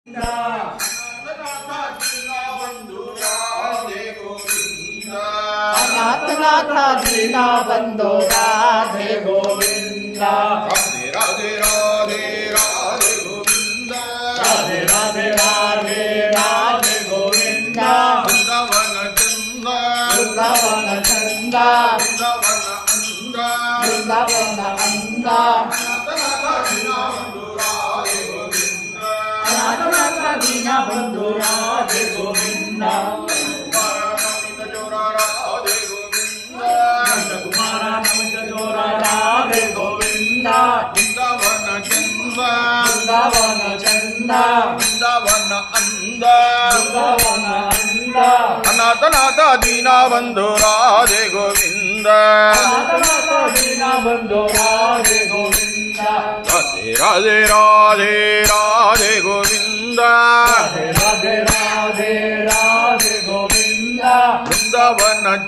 ಅನಾಥನಾಥ ದೀನ ಬಂಧು ರಾಧೆ ಗೋವಿಂದ. ರಾಧೆ ರಾಧೆ ರಾಧೆ ರಾಧೆ ಗೋವಿಂದ. ರಾಧೆ ರಾಧೆ ರಾಧೆ ರಾಧೆ ಗೋವಿಂದ. ಬೃಂದಾವನ ಚಂದ ಬೃಂದಾವನ ಚಂದ ಬೃಂದಾವನ ಅಂದ. ಅನಾಥನಾಥ ದೀನ ಬಂಧು ರಾಧೆ ಗೋವಿಂದ. ಕುಮಾರ ನಮಿತ ಜೋರ ರಾಧೆ ಗೋವಿಂದ. ಬೃಂದಾವನ ಚಂದ ಬೃಂದಾವನ ಚಂದ ಬೃಂದಾವನ ಅಂದ. ಬೃಂದಾವನ ಅಂದ. ಅನಾಥನಾಥ ದೀನ ಬಂಧು ರಾಧೆ ಗೋವಿಂದ. ಅನಾಥನಾಥ ದೀನ ಬಂಧು ರಾಧೆ ಗೋವಿಂದ. ರಾಧೆ ರಾಧೆ ರಾಧೆ ರಾಧೆ ಗೋವಿಂದ. ರಾಧೆ ರಾಧೆ ರಾಧೆ ರಾಧೆ ಗೋವಿಂದ. ಬೃಂದಾವನ